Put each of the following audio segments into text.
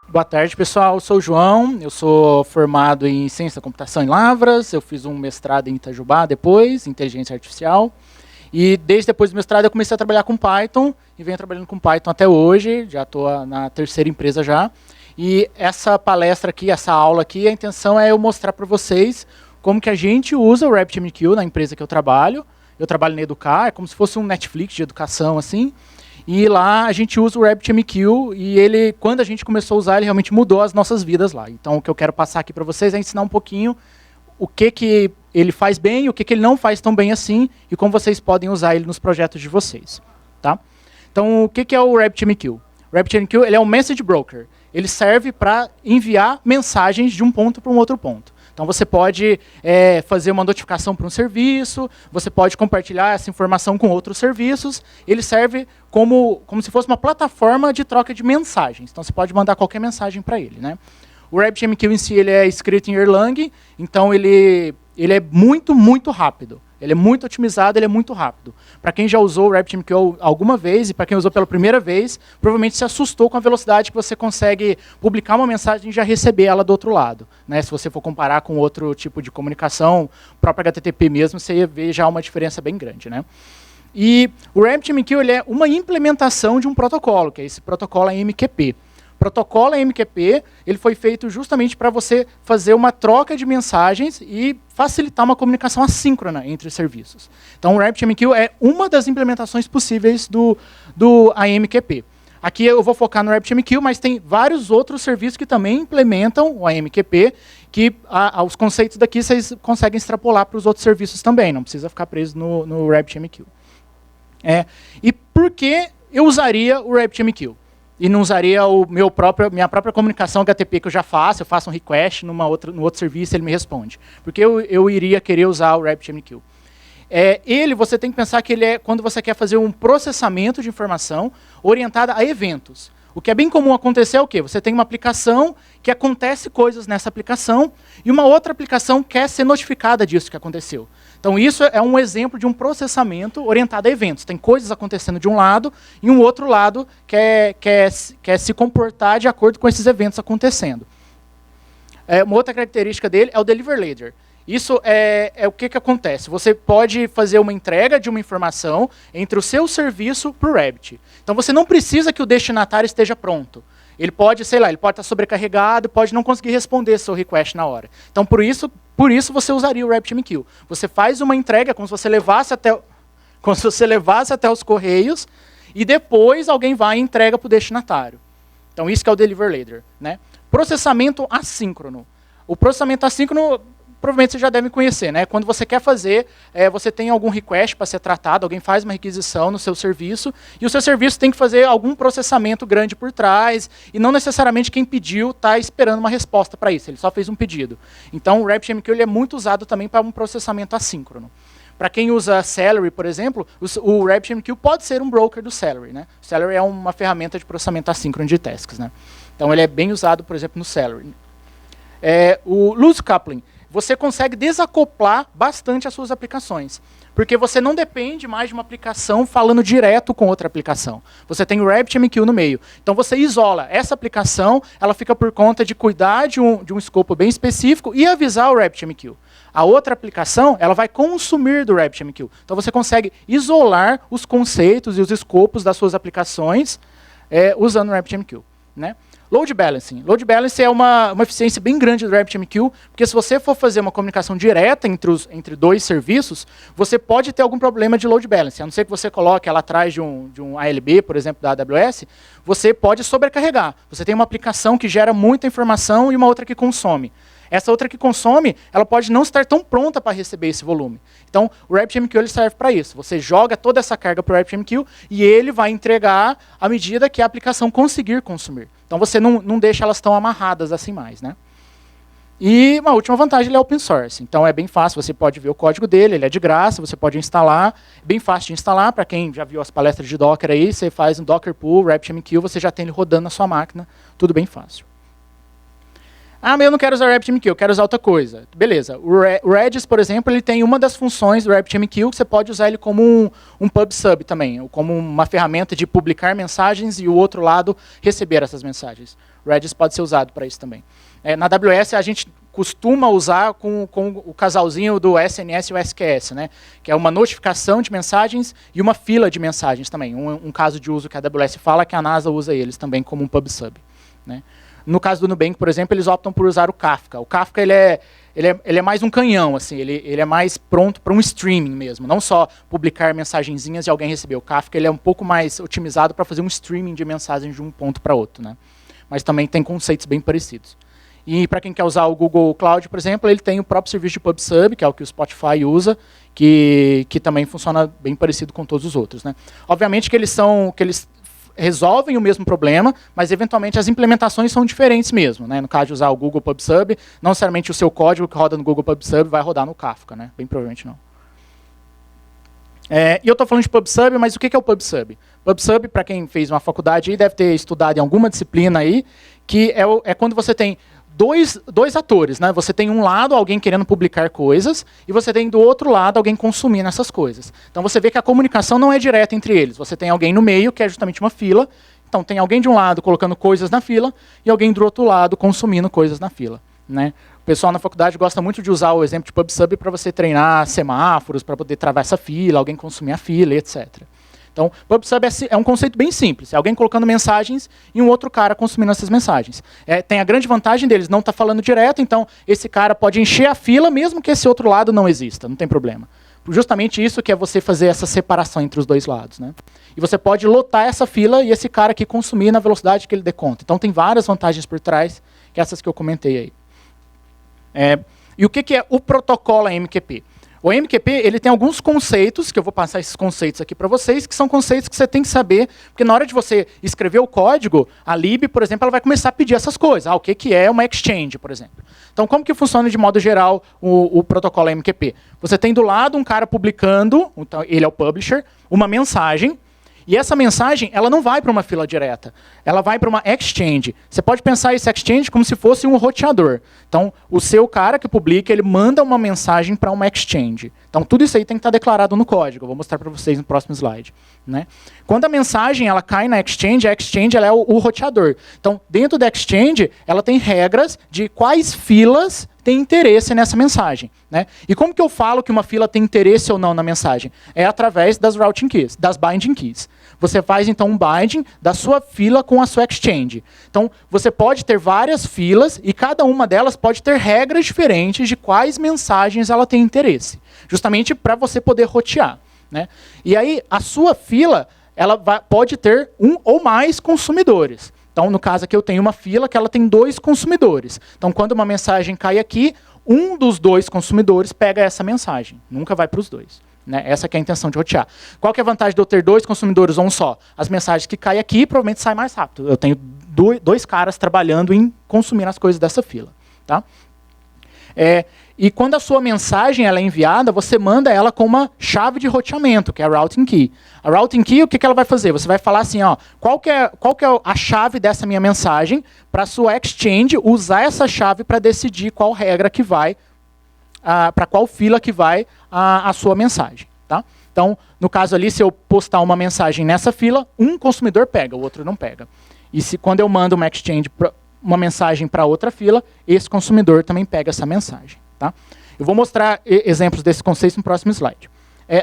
Boa tarde, pessoal. Eu sou o João, eu sou formado em Ciência da Computação em Lavras, eu fiz um mestrado em Itajubá depois, em Inteligência Artificial, e desde depois do mestrado eu comecei a trabalhar com Python, e venho trabalhando com Python até hoje, já estou na terceira empresa já, e essa palestra aqui, essa aula aqui, a intenção é eu mostrar para vocês como que a gente usa o RabbitMQ na empresa que eu trabalho na Educar, é como se fosse um Netflix de educação, assim. E lá a gente usa o RabbitMQ e ele, quando a gente começou a usar, ele realmente mudou as nossas vidas lá. Então o que eu quero passar aqui para vocês é ensinar um pouquinho o que ele faz bem, o que ele não faz tão bem assim e como vocês podem usar ele nos projetos de vocês. Tá? Então o que é o RabbitMQ? O RabbitMQ ele é um message broker. Ele serve para enviar mensagens de um ponto para um outro ponto. Então você pode fazer uma notificação para um serviço, você pode compartilhar essa informação com outros serviços. Ele serve como se fosse uma plataforma de troca de mensagens. Então você pode mandar qualquer mensagem para ele, né? O RabbitMQ em si ele é escrito em Erlang, então ele é muito, muito rápido. Ele é muito otimizado, ele é muito rápido. Para quem já usou o RabbitMQ alguma vez, e para quem usou pela primeira vez, provavelmente se assustou com a velocidade que você consegue publicar uma mensagem e já receber ela do outro lado. Né? Se você for comparar com outro tipo de comunicação, próprio HTTP mesmo, você ia ver já uma diferença bem grande. Né? E o RabbitMQ ele é uma implementação de um protocolo, que é esse protocolo AMQP. O protocolo AMQP ele foi feito justamente para você fazer uma troca de mensagens e facilitar uma comunicação assíncrona entre serviços. Então o RabbitMQ é uma das implementações possíveis do AMQP. Aqui eu vou focar no RabbitMQ, mas tem vários outros serviços que também implementam o AMQP, que os conceitos daqui vocês conseguem extrapolar para os outros serviços também, não precisa ficar preso no RabbitMQ. E por que eu usaria o RabbitMQ? E não usaria minha própria comunicação HTTP que eu já faço, eu faço um request no outro serviço e ele me responde. Porque eu iria querer usar o RabbitMQ. Você tem que pensar que ele é quando você quer fazer um processamento de informação orientada a eventos. O que é bem comum acontecer é o quê? Você tem uma aplicação que acontece coisas nessa aplicação e uma outra aplicação quer ser notificada disso que aconteceu. Então isso é um exemplo de um processamento orientado a eventos. Tem coisas acontecendo de um lado e um outro lado quer se comportar de acordo com esses eventos acontecendo. Uma outra característica dele é o deliver ladder. Isso é o que acontece. Você pode fazer uma entrega de uma informação entre o seu serviço para o Rabbit. Então você não precisa que o destinatário esteja pronto. Ele pode, ele pode estar sobrecarregado, pode não conseguir responder seu request na hora. Então por isso você usaria o RabbitMQ. Você faz uma entrega como se você levasse até os correios e depois alguém vai e entrega para o destinatário. Então isso que é o deliver ladder, né? Processamento assíncrono. O processamento assíncrono provavelmente vocês já devem conhecer, né? Quando você quer fazer, você tem algum request para ser tratado, alguém faz uma requisição no seu serviço, e o seu serviço tem que fazer algum processamento grande por trás, e não necessariamente quem pediu está esperando uma resposta para isso, ele só fez um pedido. Então o RabbitMQ ele é muito usado também para um processamento assíncrono. Para quem usa Celery, por exemplo, o RabbitMQ pode ser um broker do Celery, né? O Celery é uma ferramenta de processamento assíncrono de tasks, né? Então ele é bem usado, por exemplo, no Celery. O loose coupling. Você consegue desacoplar bastante as suas aplicações. Porque você não depende mais de uma aplicação falando direto com outra aplicação. Você tem o RabbitMQ no meio. Então você isola. Essa aplicação ela fica por conta de cuidar de um escopo bem específico e avisar o RabbitMQ. A outra aplicação ela vai consumir do RabbitMQ. Então você consegue isolar os conceitos e os escopos das suas aplicações usando o RabbitMQ. Né? Load balancing. Load balancing é uma eficiência bem grande do RabbitMQ, porque se você for fazer uma comunicação direta entre dois serviços, você pode ter algum problema de load balancing. A não ser que você coloque ela atrás de um ALB, por exemplo, da AWS, você pode sobrecarregar. Você tem uma aplicação que gera muita informação e uma outra que consome. Essa outra que consome, ela pode não estar tão pronta para receber esse volume. Então, o RabbitMQ ele serve para isso. Você joga toda essa carga para o RabbitMQ e ele vai entregar à medida que a aplicação conseguir consumir. Então, você não deixa elas tão amarradas assim mais, né? E uma última vantagem, ele é open source. Então, é bem fácil, você pode ver o código dele, ele é de graça, você pode instalar. Bem fácil de instalar, para quem já viu as palestras de Docker aí, você faz um Docker pull, RabbitMQ, você já tem ele rodando na sua máquina, tudo bem fácil. Ah, mas eu não quero usar RabbitMQ, eu quero usar outra coisa. Beleza. O Redis, por exemplo, ele tem uma das funções do RabbitMQ que você pode usar ele como um pub/sub também, ou como uma ferramenta de publicar mensagens e o outro lado receber essas mensagens. O Redis pode ser usado para isso também. Na AWS, a gente costuma usar com o casalzinho do SNS e o SQS, né? Que é uma notificação de mensagens e uma fila de mensagens também. Um caso de uso que a AWS fala que a NASA usa eles também como um pub/sub, né? No caso do Nubank, por exemplo, eles optam por usar o Kafka. O Kafka ele é mais um canhão, assim, ele é mais pronto para um streaming mesmo, não só publicar mensagenzinhas e alguém receber. O Kafka ele é um pouco mais otimizado para fazer um streaming de mensagens de um ponto para outro, né? Mas também tem conceitos bem parecidos. E para quem quer usar o Google Cloud, por exemplo, ele tem o próprio serviço de pub/sub, que é o que o Spotify usa, que também funciona bem parecido com todos os outros, né? Obviamente que eles resolvem o mesmo problema, mas eventualmente as implementações são diferentes mesmo, né? No caso de usar o Google PubSub, não necessariamente o seu código que roda no Google PubSub vai rodar no Kafka, né? Bem provavelmente não. E eu estou falando de PubSub, mas o que é o PubSub? PubSub, para quem fez uma faculdade aí, deve ter estudado em alguma disciplina aí, que é quando você tem dois atores, né? Você tem um lado alguém querendo publicar coisas e você tem do outro lado alguém consumindo essas coisas. Então você vê que a comunicação não é direta entre eles. Você tem alguém no meio, que é justamente uma fila. Então tem alguém de um lado colocando coisas na fila e alguém do outro lado consumindo coisas na fila, né? O pessoal na faculdade gosta muito de usar o exemplo de PubSub para você treinar semáforos, para poder travar essa fila, alguém consumir a fila, etc. Então, PubSub é um conceito bem simples. É alguém colocando mensagens e um outro cara consumindo essas mensagens. Tem a grande vantagem deles, não está falando direto, então esse cara pode encher a fila mesmo que esse outro lado não exista, não tem problema. Justamente isso que é você fazer essa separação entre os dois lados, né? E você pode lotar essa fila e esse cara aqui consumir na velocidade que ele dê conta. Então tem várias vantagens por trás, que essas que eu comentei aí. E o que é o protocolo AMQP? O AMQP ele tem alguns conceitos, que eu vou passar esses conceitos aqui para vocês, que são conceitos que você tem que saber, porque na hora de você escrever o código, a lib, por exemplo, ela vai começar a pedir essas coisas. O que é uma exchange, por exemplo. Então, como que funciona de modo geral o protocolo AMQP? Você tem do lado um cara publicando, então ele é o publisher, uma mensagem, e essa mensagem, ela não vai para uma fila direta, ela vai para uma exchange. Você pode pensar esse exchange como se fosse um roteador. Então, o seu cara que publica, ele manda uma mensagem para uma exchange. Então, tudo isso aí tem que estar declarado no código. Eu vou mostrar para vocês no próximo slide, né? Quando a mensagem ela cai na exchange, a exchange ela é o roteador. Então, dentro da exchange, ela tem regras de quais filas tem interesse nessa mensagem, né? E como que eu falo que uma fila tem interesse ou não na mensagem? É através das routing keys, das binding keys. Você faz, então, um binding da sua fila com a sua exchange. Então, você pode ter várias filas e cada uma delas pode ter regras diferentes de quais mensagens ela tem interesse. Justamente para você poder rotear, né? E aí, a sua fila, ela pode ter um ou mais consumidores. Então, no caso aqui, eu tenho uma fila que ela tem 2 consumidores. Então, quando uma mensagem cai aqui, um dos 2 consumidores pega essa mensagem. Nunca vai para os 2. Né? Essa que é a intenção de rotear. Qual que é a vantagem de eu ter 2 consumidores ou um só? As mensagens que caem aqui provavelmente saem mais rápido. Eu tenho 2 caras trabalhando em consumir as coisas dessa fila. Tá? E quando a sua mensagem ela é enviada, você manda ela com uma chave de roteamento, que é a routing key. A routing key, o que ela vai fazer? Você vai falar assim, ó, qual que é a chave dessa minha mensagem para a sua exchange usar essa chave para decidir qual regra que vai, para qual fila que vai a sua mensagem. Tá? Então, no caso ali, se eu postar uma mensagem nessa fila, um consumidor pega, o outro não pega. E quando eu mando uma exchange uma mensagem para outra fila, esse consumidor também pega essa mensagem. Tá? Eu vou mostrar exemplos desse conceito no próximo slide.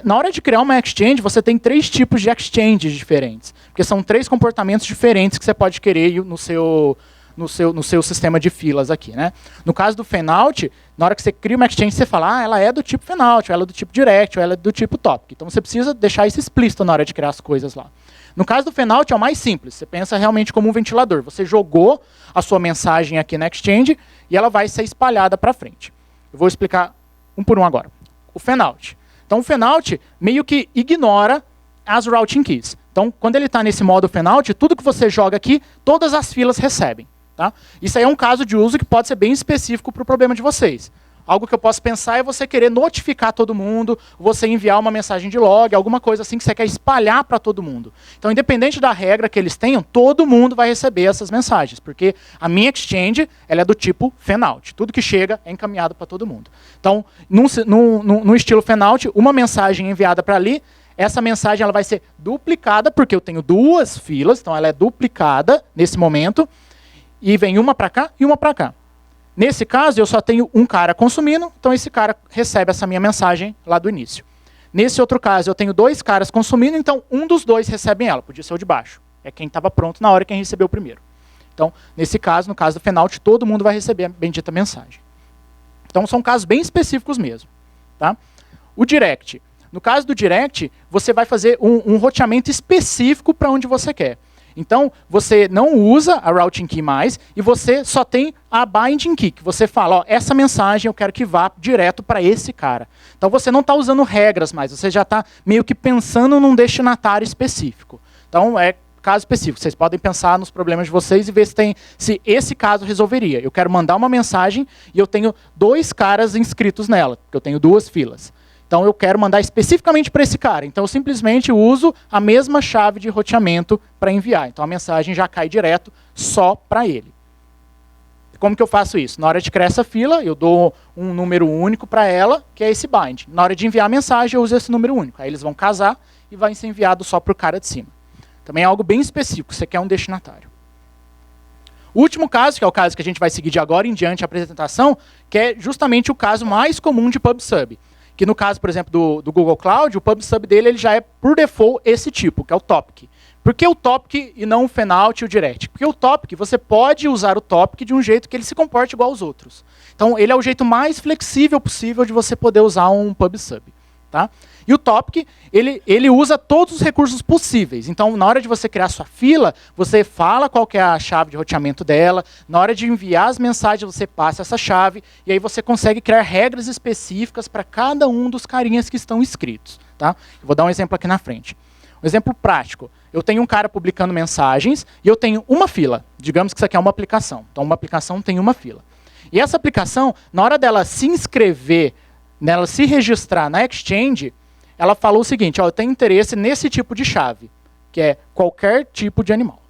Na hora de criar uma exchange, você tem 3 tipos de exchanges diferentes. Porque são 3 comportamentos diferentes que você pode querer no seu sistema de filas aqui. Né? No caso do Fanout, na hora que você cria uma exchange, você fala, ela é do tipo Fanout, ou ela é do tipo Direct, ou ela é do tipo Topic. Então você precisa deixar isso explícito na hora de criar as coisas lá. No caso do Fanout é o mais simples, você pensa realmente como um ventilador. Você jogou a sua mensagem aqui na exchange e ela vai ser espalhada para frente. Eu vou explicar um por um agora. O Fanout. Então o Fanout meio que ignora as routing keys. Então quando ele está nesse modo Fanout, tudo que você joga aqui, todas as filas recebem. Tá? Isso aí é um caso de uso que pode ser bem específico para o problema de vocês. Algo que eu posso pensar é você querer notificar todo mundo, você enviar uma mensagem de log, alguma coisa assim que você quer espalhar para todo mundo. Então, independente da regra que eles tenham, todo mundo vai receber essas mensagens, porque a minha exchange ela é do tipo fanout. Tudo que chega é encaminhado para todo mundo. Então, no estilo fanout, uma mensagem enviada para ali, essa mensagem ela vai ser duplicada, porque eu tenho duas filas, então ela é duplicada nesse momento, e vem uma para cá e uma para cá. Nesse caso, eu só tenho um cara consumindo, então esse cara recebe essa minha mensagem lá do início. Nesse outro caso, eu tenho dois caras consumindo, então um dos dois recebe ela, podia ser o de baixo. É quem estava pronto na hora quem recebeu primeiro. Então, nesse caso, no caso do fanout, todo mundo vai receber a bendita mensagem. Então, são casos bem específicos mesmo. Tá? O direct. No caso do direct, você vai fazer um roteamento específico para onde você quer. Então, você não usa a routing key mais e você só tem a binding key, que você fala, ó, essa mensagem eu quero que vá direto para esse cara. Então, você não está usando regras mais, você já está meio que pensando num destinatário específico. Então, é caso específico. Vocês podem pensar nos problemas de vocês e ver se esse caso resolveria. Eu quero mandar uma mensagem e eu tenho dois caras inscritos nela, porque eu tenho duas filas. Então, eu quero mandar especificamente para esse cara. Então, eu simplesmente uso a mesma chave de roteamento para enviar. Então, a mensagem já cai direto só para ele. Como que eu faço isso? Na hora de criar essa fila, eu dou um número único para ela, que é esse bind. Na hora de enviar a mensagem, eu uso esse número único. Aí eles vão casar e vai ser enviado só para o cara de cima. Também é algo bem específico, você quer um destinatário. O último caso, que é o caso que a gente vai seguir de agora em diante a apresentação, que é justamente o caso mais comum de PubSub. Que no caso, por exemplo, do Google Cloud, o PubSub dele ele já é, por default, esse tipo, que é o topic. Por que o topic e não o fanout e o direct? Porque o topic, você pode usar o topic de um jeito que ele se comporte igual aos outros. Então, ele é o jeito mais flexível possível de você poder usar um PubSub. Tá? E o topic, ele usa todos os recursos possíveis. Então, na hora de você criar sua fila, você fala qual que é a chave de roteamento dela. Na hora de enviar as mensagens, você passa essa chave. E aí você consegue criar regras específicas para cada um dos carinhas que estão inscritos. Tá? Eu vou dar um exemplo aqui na frente. Um exemplo prático. Eu tenho um cara publicando mensagens e eu tenho uma fila. Digamos que isso aqui é uma aplicação. Então, uma aplicação tem uma fila. E essa aplicação, na hora dela se inscrever, nela se registrar na Exchange, ela falou o seguinte, ó, eu tenho interesse nesse tipo de chave, que é qualquer tipo de animal.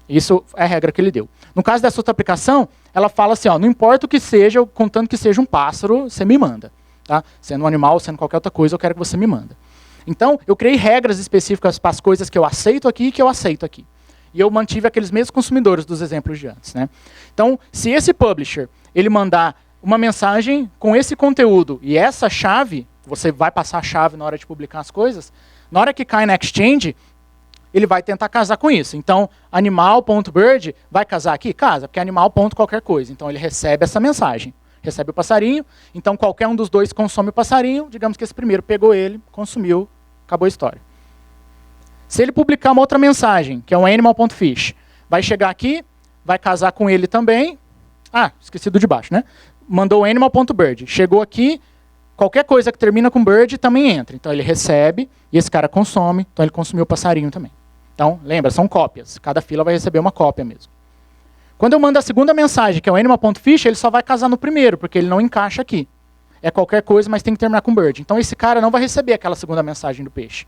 Isso é a regra que ele deu. No caso dessa outra aplicação, ela fala assim, ó, não importa o que seja, contanto que seja um pássaro, você me manda. Tá? Sendo um animal, sendo qualquer outra coisa, eu quero que você me manda. Então, eu criei regras específicas para as coisas que eu aceito aqui e que eu aceito aqui. E eu mantive aqueles mesmos consumidores dos exemplos de antes. Né? Então, se esse publisher ele mandar uma mensagem com esse conteúdo e essa chave, você vai passar a chave na hora de publicar as coisas, na hora que cai na Exchange, ele vai tentar casar com isso. Então, animal.bird vai casar aqui? Casa, porque é animal. Qualquer coisa. Então, ele recebe essa mensagem. Recebe o passarinho, então qualquer um dos dois consome o passarinho, digamos que esse primeiro pegou ele, consumiu, acabou a história. Se ele publicar uma outra mensagem, que é um animal.fish, vai chegar aqui, vai casar com ele também. Ah, esqueci do de baixo, né? Mandou animal.bird. Chegou aqui, qualquer coisa que termina com bird também entra. Então ele recebe e esse cara consome, então ele consumiu o passarinho também. Então, lembra, são cópias. Cada fila vai receber uma cópia mesmo. Quando eu mando a segunda mensagem, que é o animal.fish, ele só vai casar no primeiro, porque ele não encaixa aqui. É qualquer coisa, mas tem que terminar com bird. Então esse cara não vai receber aquela segunda mensagem do peixe.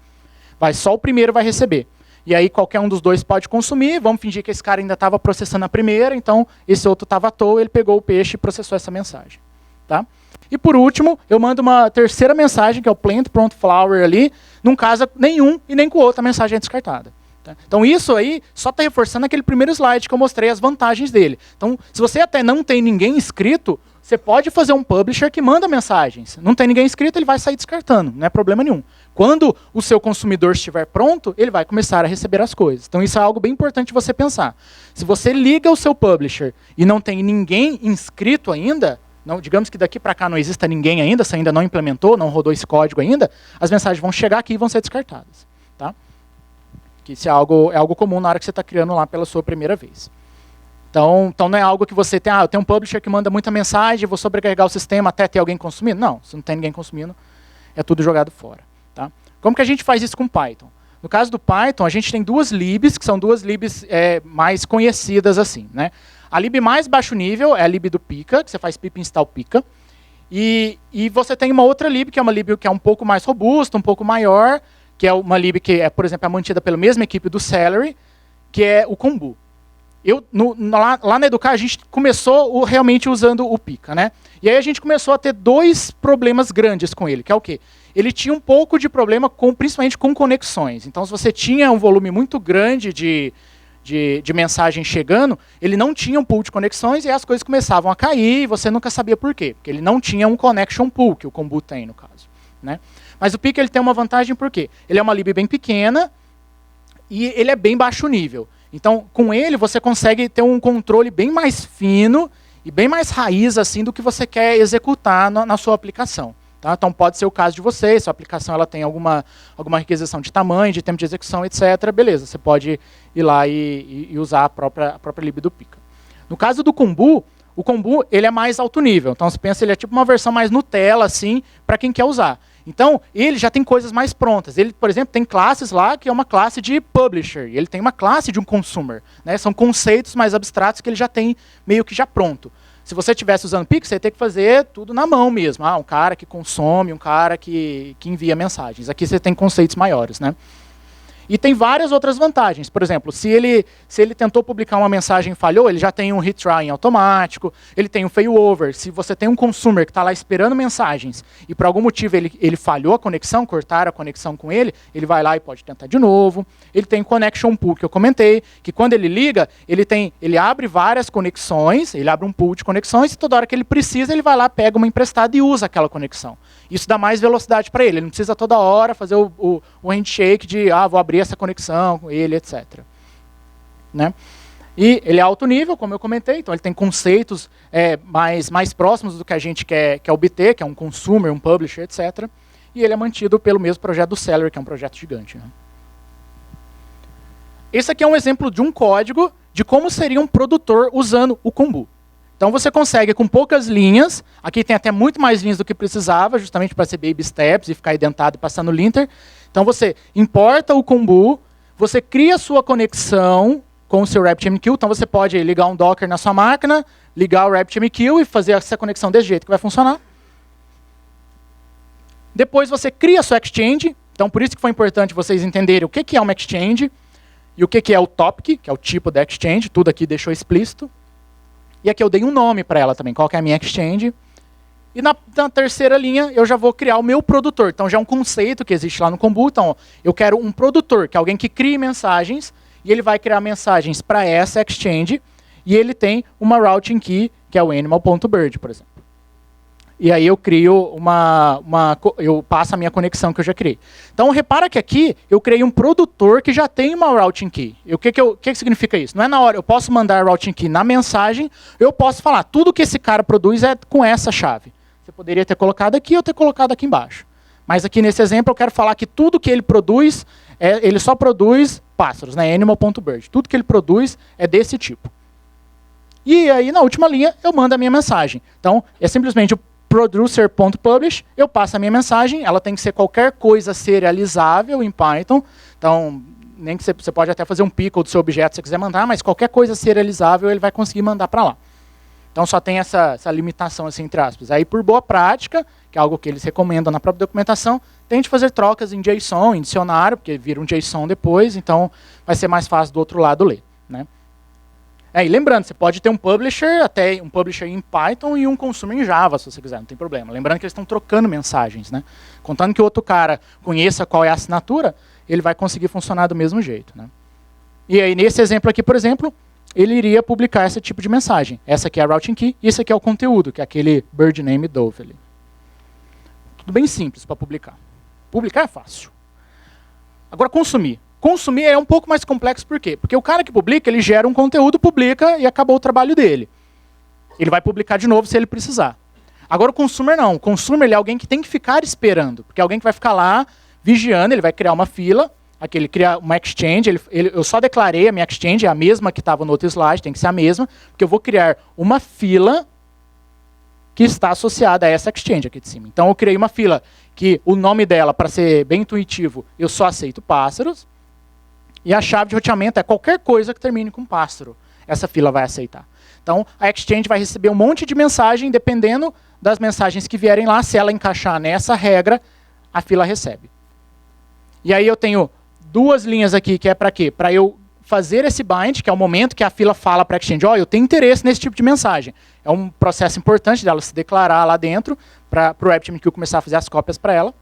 Só o primeiro vai receber. E aí qualquer um dos dois pode consumir, vamos fingir que esse cara ainda estava processando a primeira, então esse outro estava à toa, ele pegou o peixe e processou essa mensagem. Tá? E por último, eu mando uma terceira mensagem, que é o plant prompt flower ali, não casa nenhum e nem com o outro, a mensagem é descartada. Tá? Então isso aí só está reforçando aquele primeiro slide que eu mostrei as vantagens dele. Então, se você até não tem ninguém inscrito, você pode fazer um publisher que manda mensagens. Não tem ninguém inscrito, ele vai sair descartando, não é problema nenhum. Quando o seu consumidor estiver pronto, ele vai começar a receber as coisas. Então isso é algo bem importante de você pensar. Se você liga o seu publisher e não tem ninguém inscrito ainda, não, digamos que daqui para cá não exista ninguém ainda, você ainda não implementou, não rodou esse código ainda, as mensagens vão chegar aqui e vão ser descartadas. Tá? Que isso é algo comum na hora que você está criando lá pela sua primeira vez. Então não é algo que você tem, eu tenho um publisher que manda muita mensagem, vou sobrecarregar o sistema até ter alguém consumindo. Não, se não tem ninguém consumindo, é tudo jogado fora. Tá? Como que a gente faz isso com Python? No caso do Python, a gente tem duas libs, que são duas libs mais conhecidas assim. Né? A lib mais baixo nível é a lib do Pika, que você faz pip install Pika. E você tem uma outra lib, que é uma lib que é um pouco mais robusta, um pouco maior, que é uma lib que, por exemplo, é mantida pela mesma equipe do Celery, que é o Kombu. Lá na Educar, a gente começou realmente usando o Pika, né? E aí a gente começou a ter dois problemas grandes com ele, que é o quê? Ele tinha um pouco de problema, principalmente com conexões. Então, se você tinha um volume muito grande de mensagem chegando, ele não tinha um pool de conexões e as coisas começavam a cair e você nunca sabia por quê. Porque ele não tinha um connection pool, que o Kombu tem, no caso, né? Mas o Pika ele tem uma vantagem por quê? Ele é uma lib bem pequena e ele é bem baixo nível. Então, com ele, você consegue ter um controle bem mais fino e bem mais raiz assim, do que você quer executar na sua aplicação. Tá? Então, pode ser o caso de vocês, se a aplicação ela tem alguma requisição de tamanho, de tempo de execução, etc. Beleza, você pode ir lá e usar a própria lib do Pika. No caso do Kombu, o Kombu ele é mais alto nível. Então, você pensa, ele é tipo uma versão mais Nutella, assim, para quem quer usar. Então, ele já tem coisas mais prontas. Ele, por exemplo, tem classes lá que é uma classe de publisher. E ele tem uma classe de um consumer. Né? São conceitos mais abstratos que ele já tem meio que já pronto. Se você estivesse usando Pika, você ia ter que fazer tudo na mão mesmo. Um cara que consome, um cara que envia mensagens. Aqui você tem conceitos maiores, né? E tem várias outras vantagens. Por exemplo, se ele tentou publicar uma mensagem e falhou, ele já tem um retry automático, ele tem um failover. Se você tem um consumer que está lá esperando mensagens e por algum motivo ele falhou a conexão, cortaram a conexão com ele vai lá e pode tentar de novo. Ele tem connection pool, que eu comentei, que quando ele liga, ele abre várias conexões, ele abre um pool de conexões e toda hora que ele precisa, ele vai lá, pega uma emprestada e usa aquela conexão. Isso dá mais velocidade para ele não precisa toda hora fazer o handshake de, vou abrir essa conexão com ele, etc. Né? E ele é alto nível, como eu comentei, então ele tem conceitos mais próximos do que a gente quer obter, que é um consumer, um publisher, etc. E ele é mantido pelo mesmo projeto do Celery, que é um projeto gigante. Né? Esse aqui é um exemplo de um código de como seria um produtor usando o Kombu. Então você consegue, com poucas linhas, aqui tem até muito mais linhas do que precisava, justamente para ser baby steps e ficar identado e passar no linter. Então você importa o Kombu, você cria a sua conexão com o seu RabbitMQ, então você pode ligar um Docker na sua máquina, ligar o RabbitMQ e fazer essa conexão desse jeito que vai funcionar. Depois você cria a sua exchange, então por isso que foi importante vocês entenderem o que é uma exchange e o que é o topic, que é o tipo da exchange, tudo aqui deixou explícito. E aqui eu dei um nome para ela também, qual que é a minha exchange. E na terceira linha eu já vou criar o meu produtor. Então já é um conceito que existe lá no Kombu. Então eu quero um produtor, que é alguém que crie mensagens, e ele vai criar mensagens para essa exchange, e ele tem uma routing key, que é o animal.bird, por exemplo. E aí eu crio eu passo a minha conexão que eu já criei. Então repara que aqui eu criei um produtor que já tem uma routing key. E o que significa isso? Não é na hora, eu posso mandar a routing key na mensagem, eu posso falar, tudo que esse cara produz é com essa chave. Você poderia ter colocado aqui ou ter colocado aqui embaixo. Mas aqui nesse exemplo eu quero falar que tudo que ele produz, ele só produz pássaros, né? Animal.bird. Tudo que ele produz é desse tipo. E aí na última linha eu mando a minha mensagem. Então é simplesmente o producer.publish, eu passo a minha mensagem, ela tem que ser qualquer coisa serializável em Python, então nem que você pode até fazer um pickle do seu objeto se você quiser mandar, mas qualquer coisa serializável ele vai conseguir mandar para lá. Então só tem essa limitação, assim, entre aspas. Aí por boa prática, que é algo que eles recomendam na própria documentação, tente fazer trocas em JSON, em dicionário, porque vira um JSON depois, então vai ser mais fácil do outro lado ler. Né? E lembrando, você pode ter um publisher em Python e um consumer em Java, se você quiser, não tem problema. Lembrando que eles estão trocando mensagens, né? Contando que o outro cara conheça qual é a assinatura, ele vai conseguir funcionar do mesmo jeito. Né? E aí, nesse exemplo aqui, por exemplo, ele iria publicar esse tipo de mensagem. Essa aqui é a routing key e esse aqui é o conteúdo, que é aquele bird name Dove ali. Tudo bem simples para publicar. Publicar é fácil. Agora, consumir. Consumir é um pouco mais complexo, por quê? Porque o cara que publica, ele gera um conteúdo, publica e acabou o trabalho dele. Ele vai publicar de novo se ele precisar. Agora o consumer não. O consumer ele é alguém que tem que ficar esperando, porque é alguém que vai ficar lá vigiando, ele vai criar uma fila, aqui ele cria uma exchange, eu só declarei a minha exchange, é a mesma que estava no outro slide, tem que ser a mesma, porque eu vou criar uma fila que está associada a essa exchange aqui de cima. Então eu criei uma fila que o nome dela, para ser bem intuitivo, eu só aceito pássaros. E a chave de roteamento é qualquer coisa que termine com pássaro. essa fila vai aceitar. Então, a Exchange vai receber um monte de mensagem, dependendo das mensagens que vierem lá, se ela encaixar nessa regra, a fila recebe. E aí eu tenho duas linhas aqui, que é para quê? Para eu fazer esse bind, que é o momento que a fila fala para a Exchange, ó, eu tenho interesse nesse tipo de mensagem. É um processo importante dela se declarar lá dentro, para o RabbitMQ começar a fazer as cópias para ela.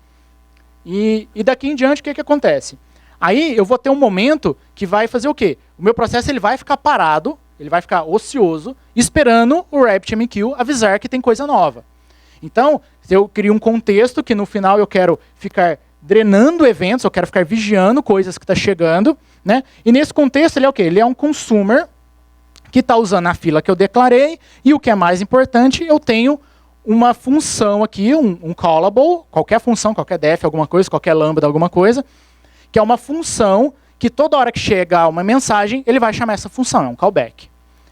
E daqui em diante, o que acontece? Aí eu vou ter um momento que vai fazer o quê? O meu processo ele vai ficar parado, ele vai ficar ocioso, esperando o RabbitMQ avisar que tem coisa nova. Então, se eu crio um contexto que no final eu quero ficar drenando eventos, eu quero ficar vigiando coisas que estão chegando, né? E nesse contexto ele é o quê? Ele é um consumer que está usando a fila que eu declarei, e o que é mais importante, eu tenho uma função aqui, um callable, qualquer função, qualquer def, alguma coisa, qualquer lambda, alguma coisa, que é uma função que toda hora que chega uma mensagem, ele vai chamar essa função, é um callback.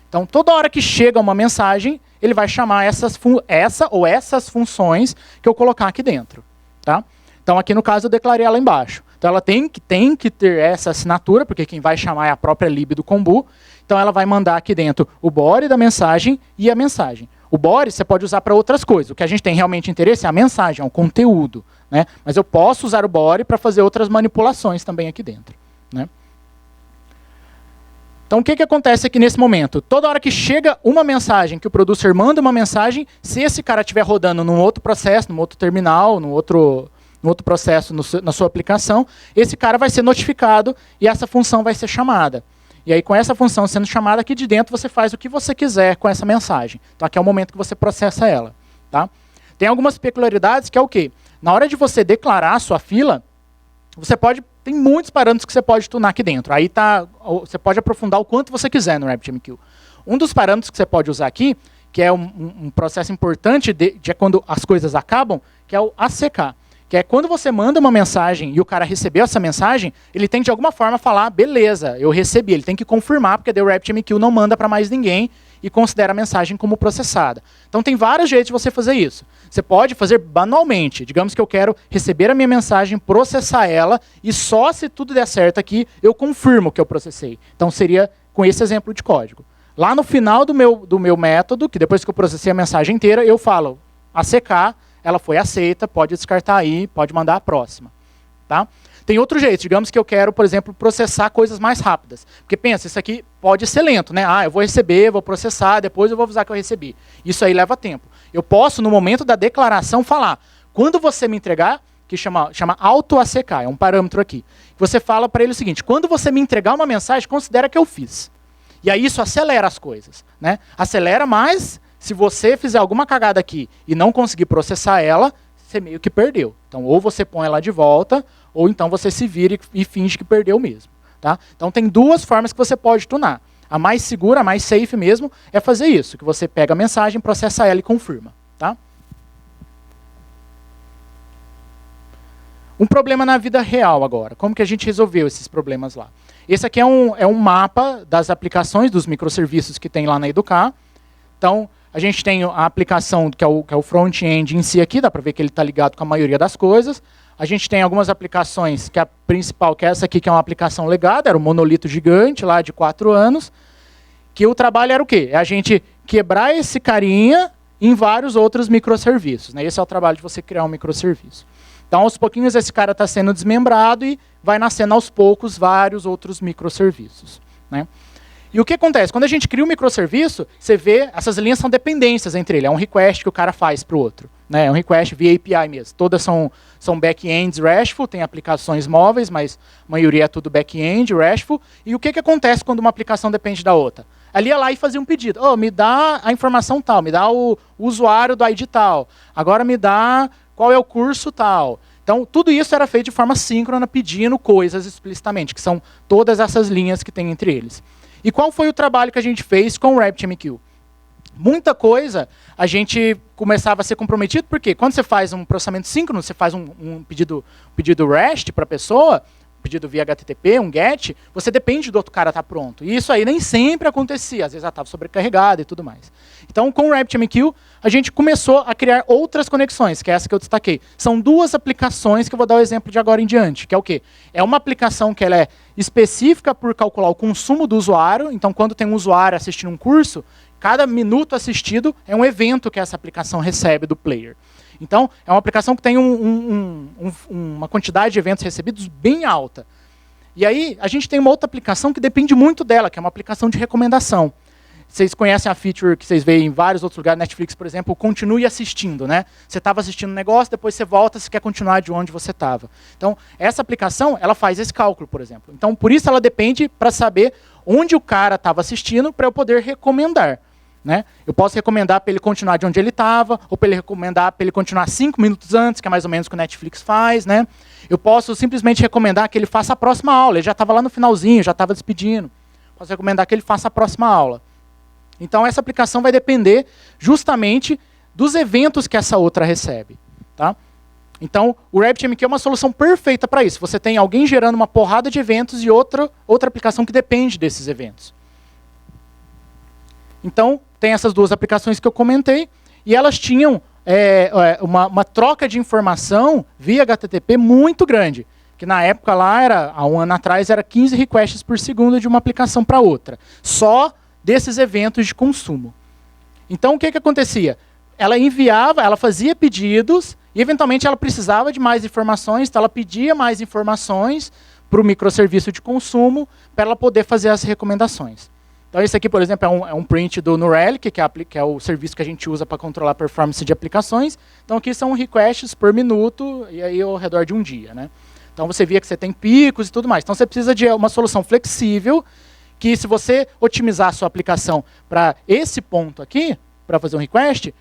Então, toda hora que chega uma mensagem, ele vai chamar essa ou essas funções que eu colocar aqui dentro. Tá? Então, aqui no caso, eu declarei ela embaixo. Então, ela tem que ter essa assinatura, porque quem vai chamar é a própria lib do Kombu. Então, ela vai mandar aqui dentro o body da mensagem e a mensagem. O body você pode usar para outras coisas. O que a gente tem realmente interesse é a mensagem, é o conteúdo. Né? Mas eu posso usar o body para fazer outras manipulações também aqui dentro. Né? Então, o que acontece aqui nesse momento? Toda hora que chega uma mensagem, que o producer manda uma mensagem, se esse cara estiver rodando num outro processo, num outro terminal, num outro processo na sua aplicação, esse cara vai ser notificado e essa função vai ser chamada. E aí, com essa função sendo chamada, aqui de dentro você faz o que você quiser com essa mensagem. Então, aqui é o momento que você processa ela. Tá? Tem algumas peculiaridades que é o quê? Na hora de você declarar a sua fila, tem muitos parâmetros que você pode tunar aqui dentro. Aí você pode aprofundar o quanto você quiser no RabbitMQ. Um dos parâmetros que você pode usar aqui, que é um processo importante de quando as coisas acabam, que é o ACK. Que é quando você manda uma mensagem e o cara recebeu essa mensagem, ele tem que de alguma forma falar, beleza, eu recebi. Ele tem que confirmar, porque o RabbitMQ não manda para mais ninguém e considera a mensagem como processada. Então tem vários jeitos de você fazer isso. Você pode fazer manualmente. Digamos que eu quero receber a minha mensagem, processar ela, e só se tudo der certo aqui, eu confirmo que eu processei. Então seria com esse exemplo de código. Lá no final do meu método, que depois que eu processei a mensagem inteira, eu falo, ACK, ela foi aceita, pode descartar aí, pode mandar a próxima. Tá? Tem outro jeito, digamos que eu quero, por exemplo, processar coisas mais rápidas. Porque pensa, isso aqui pode ser lento, né? Eu vou receber, vou processar, depois eu vou avisar que eu recebi. Isso aí leva tempo. Eu posso, no momento da declaração, falar, quando você me entregar, que chama auto-ACK, é um parâmetro aqui. Você fala para ele o seguinte, quando você me entregar uma mensagem, considera que eu fiz. E aí isso acelera as coisas. Né? Acelera, mas se você fizer alguma cagada aqui e não conseguir processar ela, você meio que perdeu. Então, ou você põe ela de volta, ou então você se vira e finge que perdeu mesmo. Tá? Então, tem duas formas que você pode tunar. A mais segura, a mais safe mesmo, é fazer isso, que você pega a mensagem, processa ela e confirma. Tá? Um problema na vida real agora. Como que a gente resolveu esses problemas lá? Esse aqui é um mapa das aplicações, dos microserviços que tem lá na Educar. Então, a gente tem a aplicação que é o front-end em si aqui, dá para ver que ele está ligado com a maioria das coisas. A gente tem algumas aplicações, que a principal, que é essa aqui, que é uma aplicação legada, era um monolito gigante lá de 4 anos, que o trabalho era o quê? É a gente quebrar esse carinha em vários outros microserviços. Né? Esse é o trabalho de você criar um microserviço. Então, aos pouquinhos, esse cara está sendo desmembrado e vai nascendo aos poucos vários outros microserviços. Né? E o que acontece? Quando a gente cria um microserviço, você vê, essas linhas são dependências entre eles. É um request que o cara faz para o outro. Né? É um request via API mesmo. Todas são back-ends RESTful, tem aplicações móveis, mas a maioria é tudo back-end RESTful. E o que acontece quando uma aplicação depende da outra? Ali ia lá e fazia um pedido. Me dá a informação tal, me dá o usuário do ID tal. Agora me dá qual é o curso tal. Então, tudo isso era feito de forma síncrona, pedindo coisas explicitamente, que são todas essas linhas que tem entre eles. E qual foi o trabalho que a gente fez com o RabbitMQ? Muita coisa a gente começava a ser comprometido, porque quando você faz um processamento síncrono, você faz um pedido REST para a pessoa, pedido via HTTP, um GET, você depende do outro cara estar pronto. E isso aí nem sempre acontecia, às vezes ela estava sobrecarregada e tudo mais. Então, com o RabbitMQ, a gente começou a criar outras conexões, que é essa que eu destaquei. São duas aplicações que eu vou dar o exemplo de agora em diante, que é o quê? É uma aplicação que ela é específica por calcular o consumo do usuário. Então, quando tem um usuário assistindo um curso, cada minuto assistido é um evento que essa aplicação recebe do player. Então, é uma aplicação que tem uma quantidade de eventos recebidos bem alta. E aí, a gente tem uma outra aplicação que depende muito dela, que é uma aplicação de recomendação. Vocês conhecem a feature que vocês veem em vários outros lugares, Netflix, por exemplo, continue assistindo, né? Você estava assistindo um negócio, depois você volta, você quer continuar de onde você estava. Então, essa aplicação, ela faz esse cálculo, por exemplo. Então, por isso ela depende para saber onde o cara estava assistindo para eu poder recomendar. Né? Eu posso recomendar para ele continuar de onde ele estava, ou para ele recomendar para ele continuar 5 minutos antes, que é mais ou menos o que o Netflix faz. Né? Eu posso simplesmente recomendar que ele faça a próxima aula. Ele já estava lá no finalzinho, já estava despedindo. Posso recomendar que ele faça a próxima aula. Então, essa aplicação vai depender justamente dos eventos que essa outra recebe. Tá? Então, o RabbitMQ é uma solução perfeita para isso. Você tem alguém gerando uma porrada de eventos e outra aplicação que depende desses eventos. Então, tem essas duas aplicações que eu comentei, e elas tinham uma troca de informação via HTTP muito grande, que na época lá, há um ano atrás, era 15 requests por segundo de uma aplicação para outra, só desses eventos de consumo. Então, o que acontecia? Ela enviava, ela fazia pedidos, e eventualmente ela precisava de mais informações, então ela pedia mais informações para o microserviço de consumo, para ela poder fazer as recomendações. Então, esse aqui, por exemplo, é um print do New Relic, que é o serviço que a gente usa para controlar a performance de aplicações. Então, aqui são requests por minuto, e aí ao redor de um dia. Né? Então, você via que você tem picos e tudo mais. Então, você precisa de uma solução flexível, que se você otimizar a sua aplicação para esse ponto aqui, para fazer um request,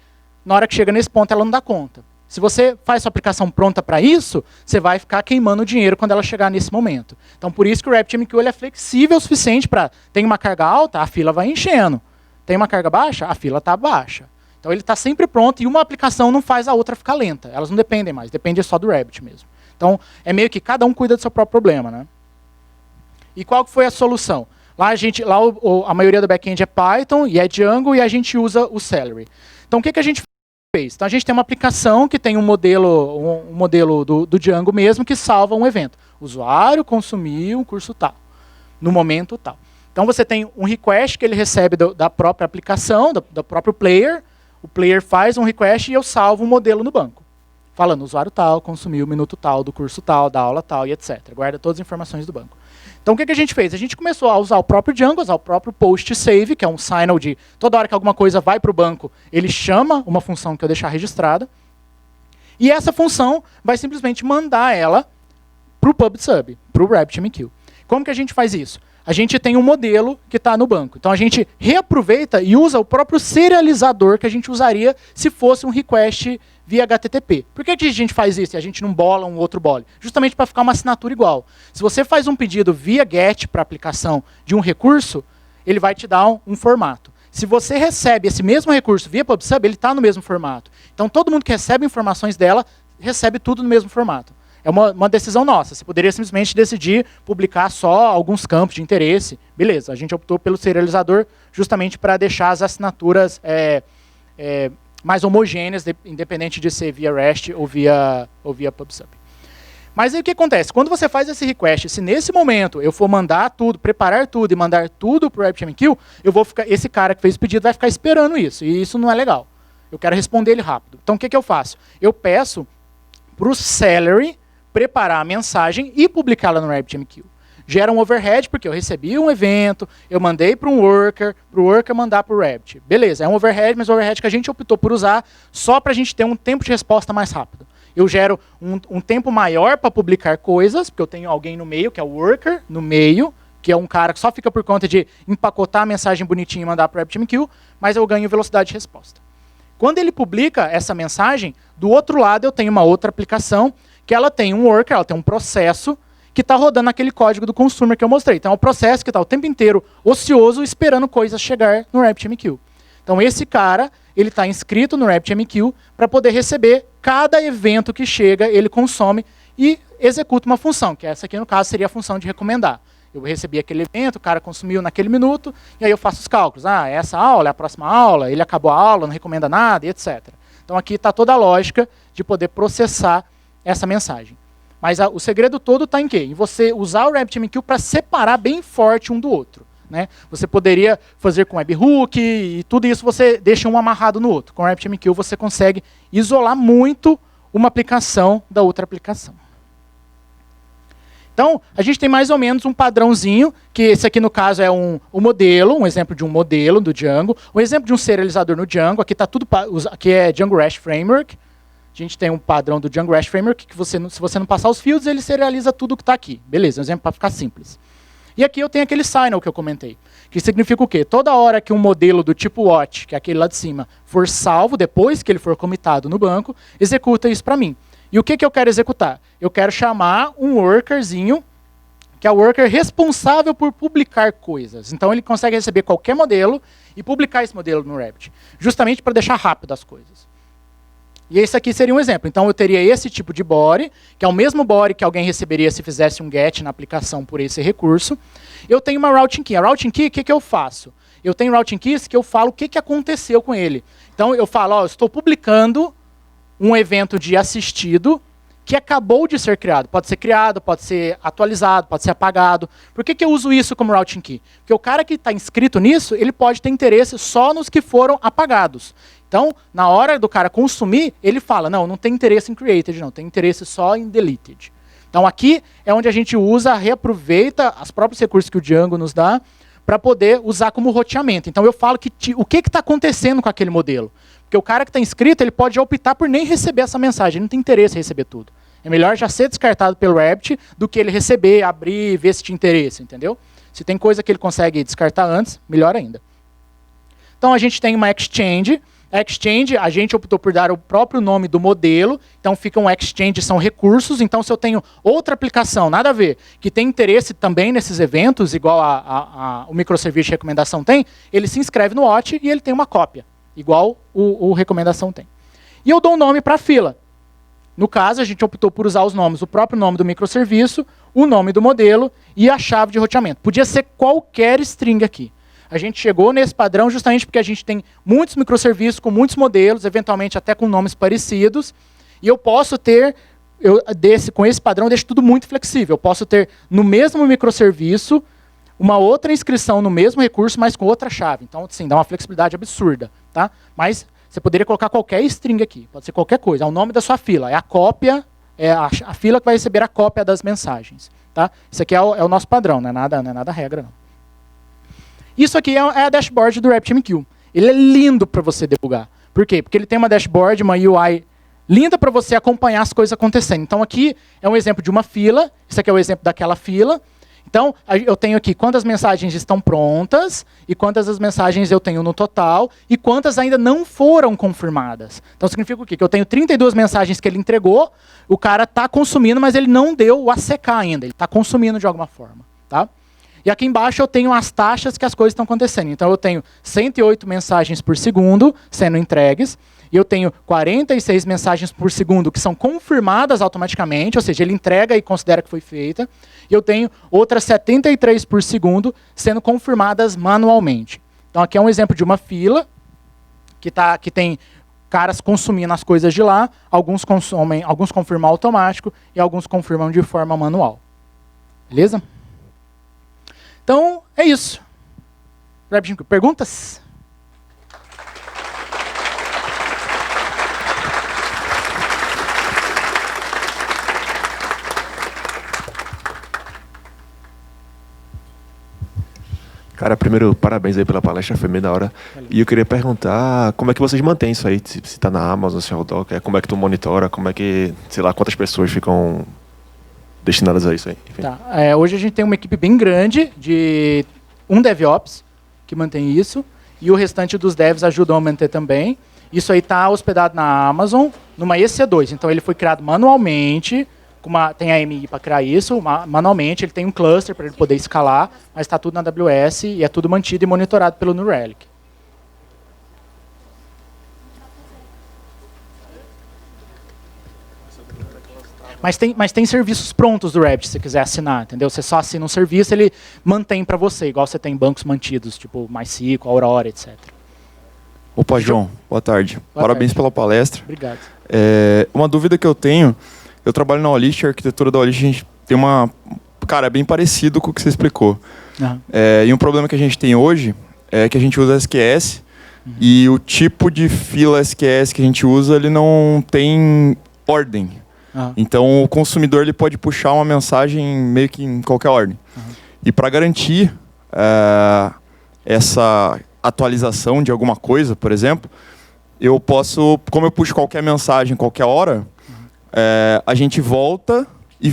na hora que chega nesse ponto, ela não dá conta. Se você faz sua aplicação pronta para isso, você vai ficar queimando dinheiro quando ela chegar nesse momento. Então, por isso que o RabbitMQ é flexível o suficiente para... Tem uma carga alta, a fila vai enchendo. Tem uma carga baixa, a fila está baixa. Então, ele está sempre pronto e uma aplicação não faz a outra ficar lenta. Elas não dependem mais, depende só do Rabbit mesmo. Então, é meio que cada um cuida do seu próprio problema. Né? E qual foi a solução? Lá, a maioria do back-end é Python e é Django, e a gente usa o Celery. Então, o que a gente fez? Então, a gente tem uma aplicação que tem um modelo do Django mesmo, que salva um evento. O usuário consumiu um curso tal, no momento tal. Então, você tem um request que ele recebe da própria aplicação, do próprio player. O player faz um request e eu salvo um modelo no banco. Falando, usuário tal, consumiu o minuto tal, do curso tal, da aula tal, e etc. Guarda todas as informações do banco. Então, o que a gente fez? A gente começou a usar o próprio Django, usar o próprio post save, que é um signal de toda hora que alguma coisa vai para o banco, ele chama uma função que eu deixar registrada. E essa função vai simplesmente mandar ela para o PubSub, para o RabbitMQ. Como que a gente faz isso? A gente tem um modelo que está no banco. Então, a gente reaproveita e usa o próprio serializador que a gente usaria se fosse um request via HTTP. Por que a gente faz isso e a gente não bola um outro bole? Justamente para ficar uma assinatura igual. Se você faz um pedido via GET para a aplicação de um recurso, ele vai te dar um formato. Se você recebe esse mesmo recurso via PubSub, ele está no mesmo formato. Então, todo mundo que recebe informações dela, recebe tudo no mesmo formato. É uma decisão nossa. Você poderia simplesmente decidir publicar só alguns campos de interesse. Beleza, a gente optou pelo serializador justamente para deixar as assinaturas mais homogêneas, independente de ser via REST ou via PubSub. Mas aí o que acontece? Quando você faz esse request, se nesse momento eu for mandar tudo, preparar tudo e mandar tudo para o RabbitMQ, esse cara que fez o pedido vai ficar esperando isso. E isso não é legal. Eu quero responder ele rápido. Então o que eu faço? Eu peço para o Celery preparar a mensagem e publicá-la no RabbitMQ. Gera um overhead, porque eu recebi um evento, eu mandei para o worker mandar para o Rabbit. Beleza, é um overhead, mas o overhead que a gente optou por usar só para a gente ter um tempo de resposta mais rápido. Eu gero um tempo maior para publicar coisas, porque eu tenho alguém no meio, que é o worker, no meio, que é um cara que só fica por conta de empacotar a mensagem bonitinha e mandar para o RabbitMQ, mas eu ganho velocidade de resposta. Quando ele publica essa mensagem, do outro lado eu tenho uma outra aplicação, que ela tem um worker, ela tem um processo, que está rodando aquele código do consumer que eu mostrei. Então, é um processo que está o tempo inteiro ocioso, esperando coisas chegar no RabbitMQ. Então, esse cara, ele está inscrito no RabbitMQ para poder receber cada evento que chega, ele consome e executa uma função, que essa aqui, no caso, seria a função de recomendar. Eu recebi aquele evento, o cara consumiu naquele minuto, e aí eu faço os cálculos. Essa aula é a próxima aula, ele acabou a aula, não recomenda nada, e etc. Então, aqui está toda a lógica de poder processar essa mensagem. Mas o segredo todo está em quê? Em você usar o RabbitMQ para separar bem forte um do outro. Né? Você poderia fazer com webhook e tudo isso você deixa um amarrado no outro. Com o RabbitMQ você consegue isolar muito uma aplicação da outra aplicação. Então, a gente tem mais ou menos um padrãozinho, que esse aqui no caso é um modelo, um exemplo de um modelo do Django, um exemplo de um serializador no Django, aqui tá tudo, aqui é Django REST Framework. A gente tem um padrão do Django REST Framework que se você não passar os fields, ele serializa tudo que está aqui. Beleza, um exemplo para ficar simples. E aqui eu tenho aquele signal que eu comentei, que significa o quê? Toda hora que um modelo do tipo watch, que é aquele lá de cima, for salvo, depois que ele for comitado no banco, executa isso para mim. E o que eu quero executar? Eu quero chamar um workerzinho, que é o worker responsável por publicar coisas. Então ele consegue receber qualquer modelo e publicar esse modelo no Rabbit, justamente para deixar rápido as coisas. E esse aqui seria um exemplo. Então eu teria esse tipo de body, que é o mesmo body que alguém receberia se fizesse um get na aplicação por esse recurso. Eu tenho uma routing key. A routing key, o que eu faço? Eu tenho routing keys que eu falo o que aconteceu com ele. Então eu falo, eu estou publicando um evento de assistido que acabou de ser criado. Pode ser criado, pode ser atualizado, pode ser apagado. Por que eu uso isso como routing key? Porque o cara que está inscrito nisso, ele pode ter interesse só nos que foram apagados. Então, na hora do cara consumir, ele fala, não tem interesse em created, não, tem interesse só em deleted. Então aqui é onde a gente reaproveita os próprios recursos que o Django nos dá para poder usar como roteamento. Então eu falo o que está acontecendo com aquele modelo. Porque o cara que está inscrito, ele pode optar por nem receber essa mensagem, ele não tem interesse em receber tudo. É melhor já ser descartado pelo Rabbit do que ele receber, abrir, ver se tinha interesse, entendeu? Se tem coisa que ele consegue descartar antes, melhor ainda. Então a gente tem uma exchange. A exchange, a gente optou por dar o próprio nome do modelo, então fica um exchange, são recursos. Então se eu tenho outra aplicação, nada a ver, que tem interesse também nesses eventos, igual o microserviço de recomendação tem, ele se inscreve no watch e ele tem uma cópia, igual o recomendação tem. E eu dou um nome para a fila. No caso, a gente optou por usar os nomes, o próprio nome do microserviço, o nome do modelo e a chave de roteamento. Podia ser qualquer string aqui. A gente chegou nesse padrão justamente porque a gente tem muitos microserviços com muitos modelos, eventualmente até com nomes parecidos, e eu posso ter, com esse padrão, eu deixo tudo muito flexível. Eu posso ter no mesmo microserviço uma outra inscrição no mesmo recurso, mas com outra chave. Então, assim, dá uma flexibilidade absurda. Tá? Mas você poderia colocar qualquer string aqui, pode ser qualquer coisa. É o nome da sua fila, é a cópia, é a fila que vai receber a cópia das mensagens. Tá? Isso aqui é o nosso padrão, não é nada regra, não. Isso aqui é a dashboard do RabbitMQ. Ele é lindo para você debugar. Por quê? Porque ele tem uma dashboard, uma UI linda para você acompanhar as coisas acontecendo. Então aqui é um exemplo de uma fila, isso aqui é o exemplo daquela fila. Então eu tenho aqui quantas mensagens estão prontas, e quantas as mensagens eu tenho no total, e quantas ainda não foram confirmadas. Então significa o quê? Que eu tenho 32 mensagens que ele entregou, o cara está consumindo, mas ele não deu o ACK ainda, ele está consumindo de alguma forma. Tá? E aqui embaixo eu tenho as taxas que as coisas estão acontecendo. Então eu tenho 108 mensagens por segundo sendo entregues, e eu tenho 46 mensagens por segundo que são confirmadas automaticamente, ou seja, ele entrega e considera que foi feita, e eu tenho outras 73 por segundo sendo confirmadas manualmente. Então aqui é um exemplo de uma fila que tem caras consumindo as coisas de lá, alguns confirmam automático e alguns confirmam de forma manual. Beleza? Então, é isso. Perguntas? Cara, primeiro, parabéns aí pela palestra, foi meio da hora. Valeu. E eu queria perguntar como é que vocês mantêm isso aí? Se está na Amazon, se é o Docker, como é que tu monitora, como é que, sei lá, quantas pessoas ficam destinadas a isso aí? Tá. Hoje a gente tem uma equipe bem grande de um DevOps que mantém isso, e o restante dos devs ajudam a manter também. Isso aí está hospedado na Amazon, numa EC2. Então ele foi criado manualmente, tem a AMI para criar isso, manualmente, ele tem um cluster para ele poder escalar, mas está tudo na AWS e é tudo mantido e monitorado pelo New Relic. Mas tem serviços prontos do Rabbit, se você quiser assinar, entendeu? Você só assina um serviço, ele mantém para você, igual você tem bancos mantidos, tipo MySQL, Aurora, etc. Opa, João, boa tarde. Parabéns pela palestra. Obrigado. Uma dúvida que eu tenho Eu trabalho na Olist, a arquitetura da Olist, a gente tem uma... Cara, é bem parecido com o que você explicou. Uhum. E um problema que a gente tem hoje é que a gente usa SQS e o tipo de fila SQS que a gente usa, ele não tem ordem. Então, o consumidor ele pode puxar uma mensagem meio que em qualquer ordem. E para garantir essa atualização de alguma coisa, por exemplo, eu posso, como eu puxo qualquer mensagem, qualquer hora, a gente volta e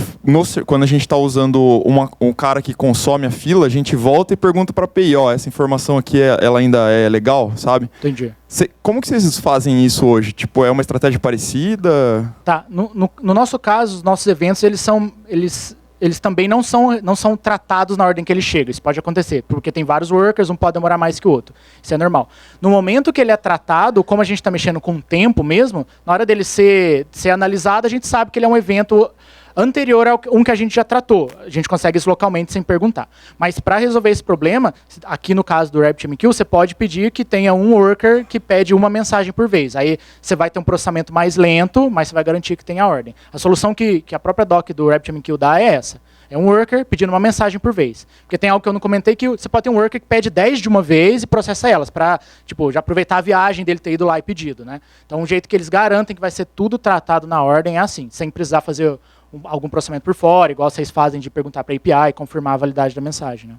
quando a gente está usando um cara que consome a fila, a gente volta e pergunta para a API, essa informação aqui, ela ainda é legal, sabe? Entendi. Como que vocês fazem isso hoje? Tipo, é uma estratégia parecida? Tá, no nosso caso, os nossos eventos, eles também não são tratados na ordem que ele chega. Isso pode acontecer, porque tem vários workers, um pode demorar mais que o outro. Isso é normal. No momento que ele é tratado, como a gente está mexendo com o tempo mesmo, na hora dele ser analisado, a gente sabe que ele é um evento anterior a um que a gente já tratou. A gente consegue isso localmente sem perguntar. Mas para resolver esse problema, aqui no caso do RabbitMQ, você pode pedir que tenha um worker que pede uma mensagem por vez. Aí você vai ter um processamento mais lento, mas você vai garantir que tenha ordem. A solução que a própria doc do RabbitMQ dá é essa. É um worker pedindo uma mensagem por vez. Porque tem algo que eu não comentei, que você pode ter um worker que pede 10 de uma vez e processa elas, para já aproveitar a viagem dele ter ido lá e pedido. Né? Então, um jeito que eles garantem que vai ser tudo tratado na ordem é assim, sem precisar fazer algum processamento por fora, igual vocês fazem de perguntar para a API e confirmar a validade da mensagem. Né?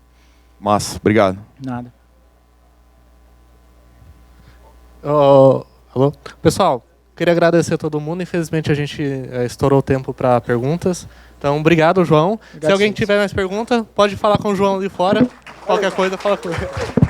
Massa, obrigado. Nada. Alô? Pessoal, queria agradecer a todo mundo. Infelizmente a gente estourou o tempo para perguntas. Então, obrigado, João. Obrigado, se alguém tiver mais pergunta, pode falar com o João ali fora. Qualquer coisa, fala com ele.